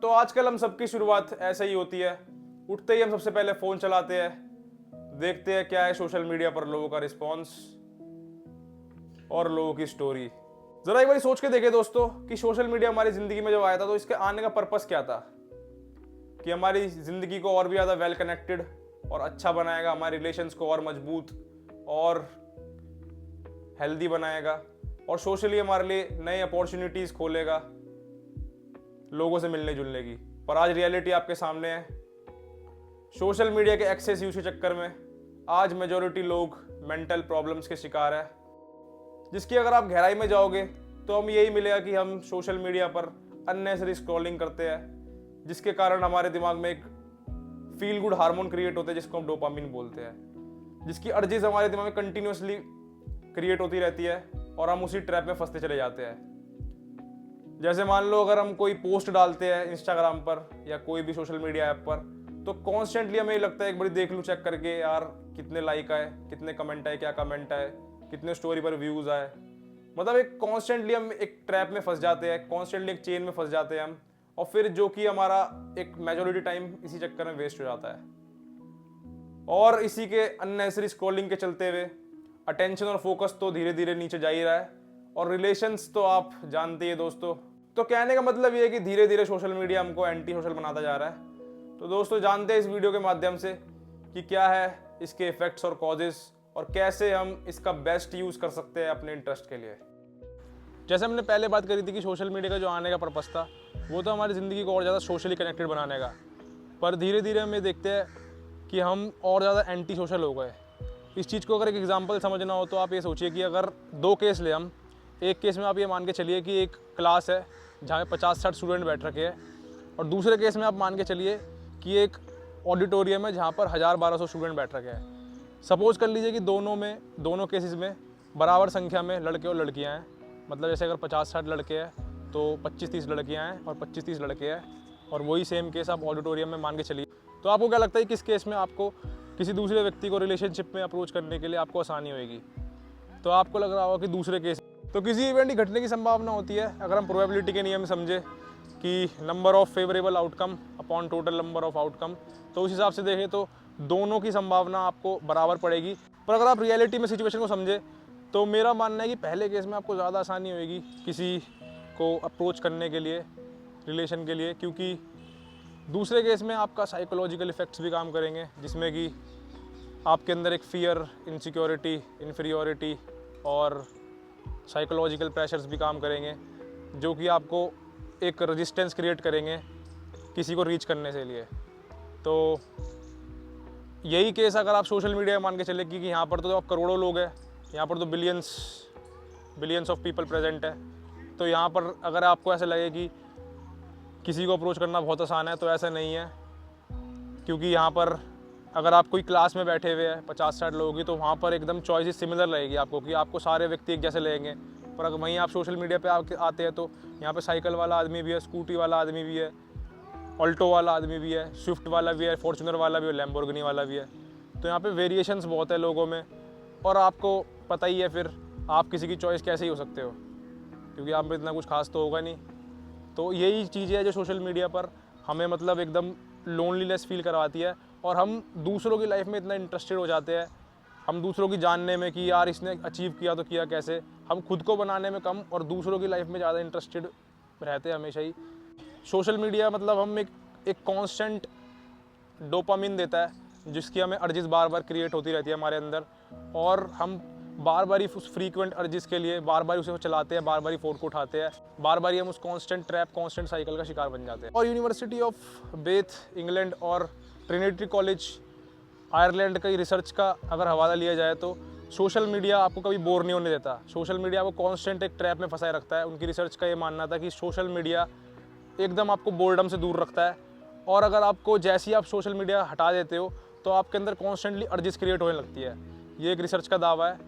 तो आजकल हम सबकी शुरुआत ऐसे ही होती है। उठते ही हम सबसे पहले फ़ोन चलाते हैं, देखते हैं क्या है सोशल मीडिया पर लोगों का रिस्पॉन्स और लोगों की स्टोरी। ज़रा एक बार सोच के देखें दोस्तों कि सोशल मीडिया हमारी ज़िंदगी में जब आया था तो इसके आने का पर्पस क्या था? कि हमारी ज़िंदगी को और भी ज़्यादा वेल कनेक्टेड और अच्छा बनाएगा, हमारे रिलेशंस को और मजबूत और हेल्दी बनाएगा और सोशली हमारे लिए नए अपॉर्चुनिटीज़ खोलेगा लोगों से मिलने जुलने की। पर आज रियलिटी आपके सामने है। सोशल मीडिया के एक्सेस यूज के चक्कर में आज मेजॉरिटी लोग मेंटल प्रॉब्लम्स के शिकार है, जिसकी अगर आप गहराई में जाओगे तो हम यही मिलेगा कि हम सोशल मीडिया पर अननेसेसरी स्क्रॉलिंग करते हैं, जिसके कारण हमारे दिमाग में एक फील गुड हार्मोन क्रिएट होते हैं जिसको हम डोपामिन बोलते हैं, जिसकी अर्जिज हमारे दिमाग में कंटिन्यूसली क्रिएट होती रहती है और हम उसी ट्रैप में फंसते चले जाते हैं। जैसे मान लो अगर हम कोई पोस्ट डालते हैं इंस्टाग्राम पर या कोई भी सोशल मीडिया ऐप पर, तो कॉन्स्टेंटली हमें लगता है एक बारी देख लूँ, चेक करके यार कितने लाइक आए, कितने कमेंट आए, क्या कमेंट आए, कितने स्टोरी पर व्यूज़ आए। मतलब एक कॉन्स्टेंटली हम एक ट्रैप में फंस जाते हैं, कॉन्स्टेंटली एक चेन में फंस जाते हैं हम, और फिर जो कि हमारा एक मेजॉरिटी टाइम इसी चक्कर में वेस्ट हो जाता है। और इसी के अननेसेसरी स्क्रॉलिंग के चलते हुए अटेंशन और फोकस तो धीरे धीरे नीचे जा ही रहा है, और रिलेशंस तो आप जानते ही दोस्तों। तो कहने का मतलब ये है कि धीरे धीरे सोशल मीडिया हमको एंटी सोशल बनाता जा रहा है। तो दोस्तों जानते हैं इस वीडियो के माध्यम से कि क्या है इसके इफेक्ट्स और कॉजेस और कैसे हम इसका बेस्ट यूज़ कर सकते हैं अपने इंटरेस्ट के लिए। जैसे हमने पहले बात करी थी कि सोशल मीडिया का जो आने का पर्पस था वो तो हमारी ज़िंदगी को और ज़्यादा सोशली कनेक्टेड बनाने का, पर धीरे धीरे हम ये देखते हैं कि हम और ज़्यादा एंटी सोशल हो गए। इस चीज़ को अगर एक एग्जांपल समझना हो तो आप ये सोचिए कि अगर दो केस ले हम, एक केस में आप ये मान के चलिए कि एक क्लास है जहाँ 50-60 स्टूडेंट बैठ रखे हैं, और दूसरे केस में आप मान के चलिए कि एक ऑडिटोरियम है जहाँ पर 1000-1200 स्टूडेंट बैठ रखे हैं। सपोज कर लीजिए कि दोनों केसेस में बराबर संख्या में लड़के और लड़कियाँ हैं। मतलब जैसे अगर 50-60 लड़के हैं तो 25-30 लड़कियाँ हैं और 25-30 लड़के हैं, और वही सेम केस आप ऑडिटोरियम में मान के चलिए। तो आपको क्या लगता है किस केस में आपको किसी दूसरे व्यक्ति को रिलेशनशिप में अप्रोच करने के लिए आपको आसानी होगी? तो आपको लग रहा होगा कि दूसरे केस। तो किसी इवेंट की घटने की संभावना होती है अगर हम प्रोबेबिलिटी के नियम समझे कि number of favourable outcome upon total number of outcome, तो उस हिसाब से देखें तो दोनों की संभावना आपको बराबर पड़ेगी। पर अगर आप रियलिटी में सिचुएशन को समझे तो मेरा मानना है कि पहले केस में आपको ज़्यादा आसानी होगी किसी को अप्रोच करने के लिए, रिलेशन के लिए, क्योंकि दूसरे केस में आपका साइकोलॉजिकल इफेक्ट्स भी काम करेंगे, जिसमें कि आपके अंदर एक फियर, इनसिक्योरिटी, इन्फीरियोरिटी और साइकोलॉजिकल प्रेशर्स भी काम करेंगे, जो कि आपको एक रेजिस्टेंस क्रिएट करेंगे किसी को रीच करने से लिए। तो यही केस अगर आप सोशल मीडिया में मान के चले कि यहाँ पर तो आप करोड़ों लोग हैं, यहाँ पर तो बिलियंस ऑफ पीपल प्रेजेंट है, तो यहाँ पर अगर आपको ऐसा लगे कि किसी को अप्रोच करना बहुत आसान है, तो ऐसा नहीं है। क्योंकि यहाँ पर अगर आप कोई क्लास में बैठे हुए हैं 50-60 लोगों की, तो वहाँ पर एकदम चॉइसेस सिमिलर रहेगी आपको कि आपको सारे व्यक्ति एक जैसे लगेंगे। पर अगर वहीं आप सोशल मीडिया पे आते हैं तो यहाँ पे साइकिल वाला आदमी भी है, स्कूटी वाला आदमी भी है, ऑल्टो वाला आदमी भी है, स्विफ्ट वाला भी है, फॉर्च्यूनर वाला भी है, लैम्बोर्गिनी वाला भी है। तो यहाँ पे वेरिएशंस बहुत है लोगों में, और आपको पता ही है फिर आप किसी की चॉइस कैसे ही हो सकते हो, क्योंकि आप में इतना कुछ खास तो होगा नहीं। तो यही चीज़ है जो सोशल मीडिया पर हमें मतलब एकदम लोनलीनेस फील करवाती है, और हम दूसरों की लाइफ में इतना इंटरेस्टेड हो जाते हैं, हम दूसरों की जानने में कि यार इसने अचीव किया तो किया कैसे, हम खुद को बनाने में कम और दूसरों की लाइफ में ज़्यादा इंटरेस्टेड रहते हैं हमेशा ही। सोशल मीडिया मतलब हम एक कांस्टेंट डोपामिन देता है, जिसकी हमें अर्जिस बार बार क्रिएट होती रहती है हमारे अंदर, और हम बार बार ही उस फ्रीक्वेंट अर्जिस के लिए बार बार उसे चलाते हैं, बार बार ही फ़ोन को उठाते हैं, बार बार ही हम उस कांस्टेंट ट्रैप, कांस्टेंट साइकिल का शिकार बन जाते हैं। और यूनिवर्सिटी ऑफ बेथ इंग्लैंड और ट्रिनिटी कॉलेज आयरलैंड का रिसर्च का अगर हवाला लिया जाए तो सोशल मीडिया आपको कभी बोर नहीं होने देता। सोशल मीडिया आपको कांस्टेंट एक ट्रैप में फंसाए रखता है। उनकी रिसर्च का ये मानना था कि सोशल मीडिया एकदम आपको बोर्डम से दूर रखता है, और अगर आपको जैसे ही आप सोशल मीडिया हटा देते हो तो आपके अंदर कॉन्स्टेंटली अर्जिस क्रिएट होने लगती है। ये एक रिसर्च का दावा है,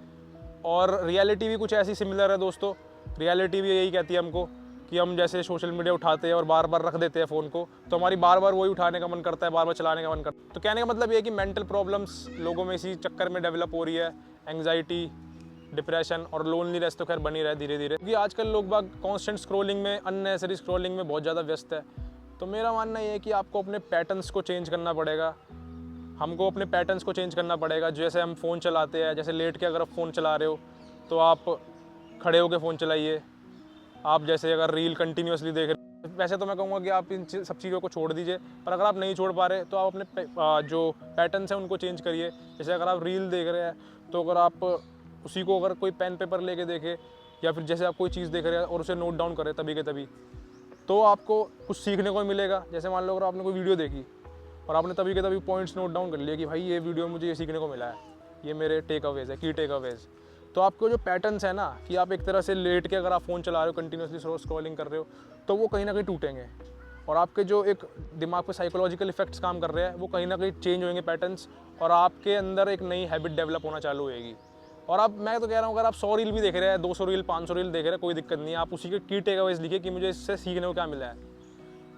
और रियलिटी भी कुछ ऐसी सिमिलर है दोस्तों। रियलिटी भी यही कहती है हमको कि हम जैसे सोशल मीडिया उठाते हैं और बार बार रख देते हैं फ़ोन को, तो हमारी बार बार वही उठाने का मन करता है, बार बार चलाने का मन करता है। तो कहने का मतलब ये है कि मेंटल प्रॉब्लम्स लोगों में इसी चक्कर में डेवलप हो रही है। एंग्जाइटी, डिप्रेशन और लोनलीनेस तो खैर बनी रहे धीरे धीरे, क्योंकि आजकल लोग बाग कांस्टेंट स्क्रॉलिंग में, अननेसेसरी स्क्रॉलिंग में बहुत ज़्यादा व्यस्त है। तो मेरा मानना ये है कि आपको अपने पैटर्न्स को चेंज करना पड़ेगा, हमको अपने पैटर्न्स को चेंज करना पड़ेगा। जैसे हम फ़ोन चलाते हैं, जैसे लेट के अगर आप फ़ोन चला रहे हो तो आप खड़े होकर फ़ोन चलाइए। आप जैसे अगर रील कंटिन्यूसली देख रहे हो, वैसे तो मैं कहूँगा कि आप इन सब चीज़ों को छोड़ दीजिए, पर अगर आप नहीं छोड़ पा रहे तो आप अपने जो पैटर्न्स हैं उनको चेंज करिए। जैसे अगर आप रील देख रहे हैं तो अगर आप उसी को अगर कोई पेन पेपर लेके देखें, या फिर जैसे आप कोई चीज़ देख रहे हैं और उसे नोट डाउन करें तभी के तभी, तो आपको कुछ सीखने को मिलेगा। जैसे मान लो अगर आपने कोई वीडियो देखी और आपने तभी के तभी पॉइंट्स नोट डाउन कर लिए कि भाई ये वीडियो में मुझे ये सीखने को मिला है, ये मेरे टेक अवेज है, की टेक अवेज। तो आपको जो पैटर्न्स है ना, कि आप एक तरह से लेट के अगर आप फ़ोन चला रहे हो, कंटिन्यूसली स्क्रॉलिंग कर रहे हो, तो वो कहीं ना कहीं टूटेंगे और आपके जो एक दिमाग पे साइकोलॉजिकल इफेक्ट्स काम कर रहे हैं वो कहीं ना कहीं चेंज होंगे पैटर्न्स, और आपके अंदर एक नई हैबिट डेवलप होना चालू होएगी। और अब मैं तो कह रहा हूँ अगर आप 100 रील भी देख रहे हैं, 200 रील, 500 रील देख रहे हैं, कोई दिक्कत नहीं है, आप उसी के की टेक अवेज लिखिए कि मुझे इससे सीखने को क्या मिला है।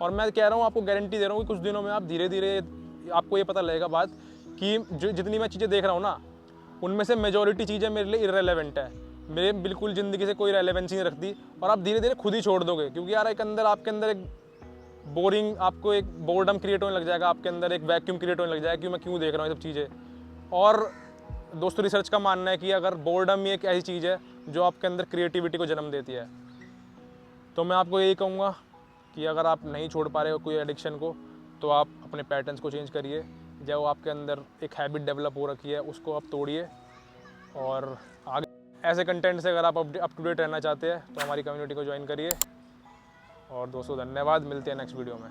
और मैं कह रहा हूँ, आपको गारंटी दे रहा हूँ कि कुछ दिनों में आप धीरे धीरे आपको ये पता लगेगा बात कि जो जितनी मैं चीज़ें देख रहा हूँ ना, उनमें से मेजॉरिटी चीज़ें मेरे लिए इररेलेवेंट है, मेरे बिल्कुल ज़िंदगी से कोई रेलेवेंसी नहीं रखती, और आप धीरे धीरे खुद ही छोड़ दोगे। क्योंकि यार एक अंदर आपके अंदर एक बोरिंग, आपको एक बोर्डम क्रिएट होने लग जाएगा, आपके अंदर एक वैक्यूम क्रिएट होने लग जाएगा कि मैं क्यों देख रहा हूँ ये सब चीज़ें। और दोस्तों रिसर्च का मानना है कि अगर बोर्डम ही एक ऐसी चीज़ है जो आपके अंदर क्रिएटिविटी को जन्म देती है। तो मैं आपको यही कहूँगा कि अगर आप नहीं छोड़ पा रहे हो कोई एडिक्शन को, तो आप अपने पैटर्न्स को चेंज करिए। जो आपके अंदर एक हैबिट डेवलप हो रखी है उसको आप तोड़िए, और आगे ऐसे कंटेंट से अगर आप अप टू डेट रहना चाहते हैं तो हमारी कम्युनिटी को ज्वाइन करिए। और दोस्तों धन्यवाद, मिलते हैं नेक्स्ट वीडियो में।